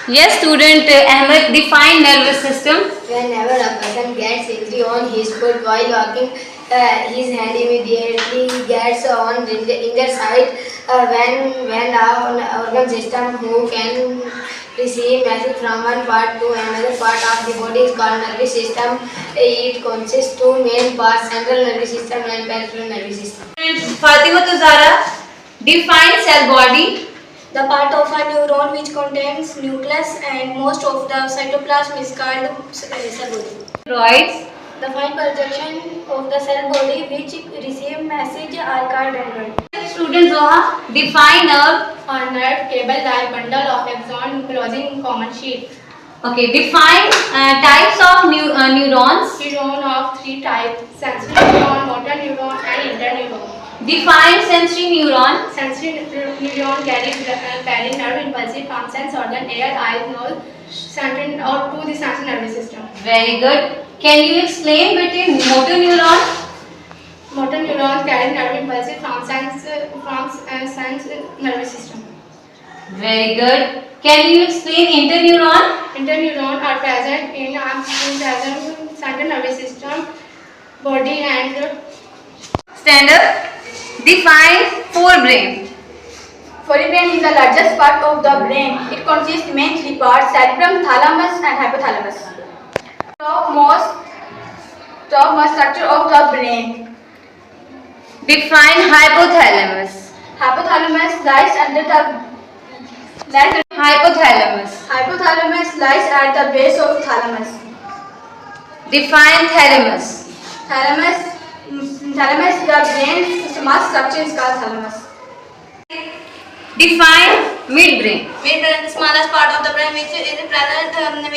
Yes, student Ahmed, define nervous system. Whenever a person gets injury on his foot while walking, his hand immediately gets on the injured side. When our organ system who can receive message from one part to another part of the body is called nervous system. It consists two main parts: central nervous system and peripheral nervous system. Fatima Tuzara, define cell body. The part of a neuron which contains nucleus and most of the cytoplasm is called cell body. Roids. The fine projection of the cell body which receive message are called dendrite. Student Zoha, define nerve. A nerve cable-like bundle of axon closing common sheet. Okay, define types of neurons. Neuron of three types: sensory neuron, motor neuron, and interneuron. Define sensory neuron. Sensory neuron carry nerve impulsive functions organ, ear, eyes, nose, central or to the central nervous system. Very good. Can you explain between motor neuron? Motor neurons carry nerve impulsive functions from sense nervous system. Very good. Can you explain interneuron? Interneurons are present in central nervous system, body and Stand up. Define forebrain. forebrain is the largest part of the brain. It consists main three parts: cerebrum, thalamus, and hypothalamus. Topmost structure of the brain. Define hypothalamus. Hypothalamus lies under the Hypothalamus. Hypothalamus lies at the base of thalamus. Define thalamus. Thalamus, the brain's small structure is called thalamus. Define midbrain. Midbrain is the smallest part of the brain which is present cerebrum.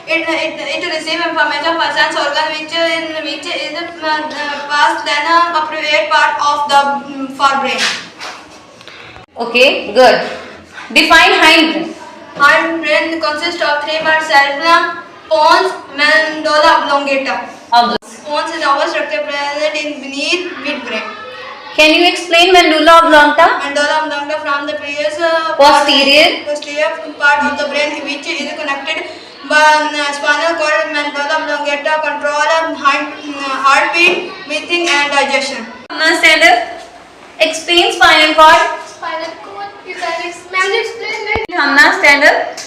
It receives information from sense organ which is passed then appropriate part of the forebrain. Okay, good. Define hindbrain. Hindbrain consists of three parts: cerebrum, pons, medulla oblongata. Pons is our structure present in beneath midbrain. Can you explain medulla oblongata? Medulla oblongata from the previous Posterior part of the brain which is connected by spinal cord. Medulla oblongata control heartbeat, breathing and digestion. Now stand up. Explain spinal cord. Spinal cord is an Hamna, stand up.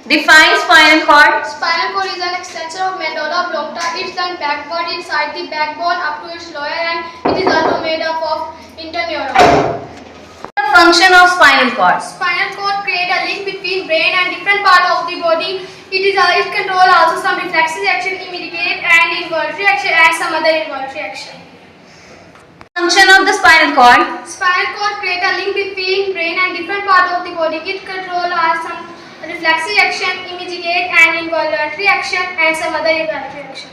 Define spinal cord. Spinal cord is an extension of medulla oblongata. It's then backward inside the backbone up to its lower end. It is also made up of interneuron. The function of spinal cord. Spinal cord create a link between brain and different parts of the body. It control also some reflexive action, immediate and involuntary action, and some other involuntary action. Function of the spinal cord. Spinal cord create a link between brain and different parts of the body. It control some reflexive action, immediate and involuntary action, and some other involuntary action.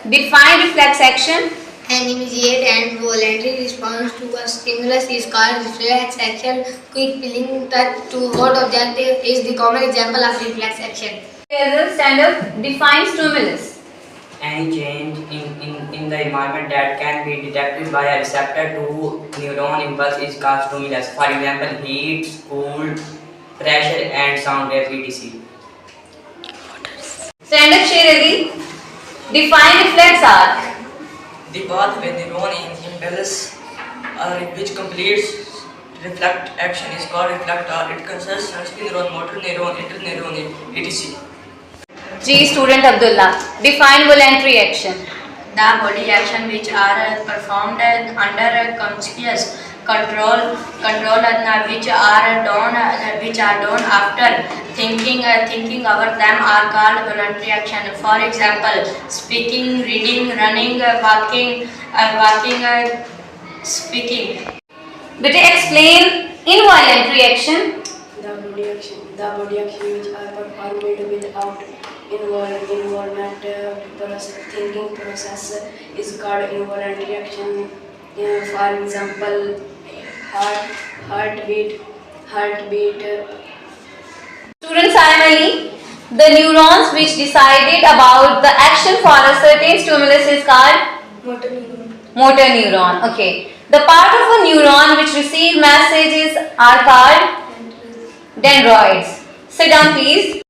Define reflex action. An immediate and voluntary response to a stimulus is called reflex action. Quick feeling touch to hot object is the common example of reflex action. Stand up. Define stimulus. Any change in the environment that can be detected by a receptor to neuron impulse is called stimulus. For example, heat, cold, pressure and sound waves etc. Stand up, Sherali. Define reflex arc. The path where neuron impulse which completes reflect action is called reflect arc. It consists sensory neuron, motor neuron, interneuron, etc. G. Student Abdullah. Define voluntary action. The body action which are performed under conscious control which are done after thinking about them are called voluntary action. For example, speaking, reading, running, walking, speaking. Better explain involuntary action. The body action which are performed without involvement thinking process is called involuntary action. For example, heartbeat. Student Saim Ali. The neurons which decided about the action for a certain stimulus is called motor neuron. Okay. The part of a neuron which receive messages are called Dendroids. Sit down, please.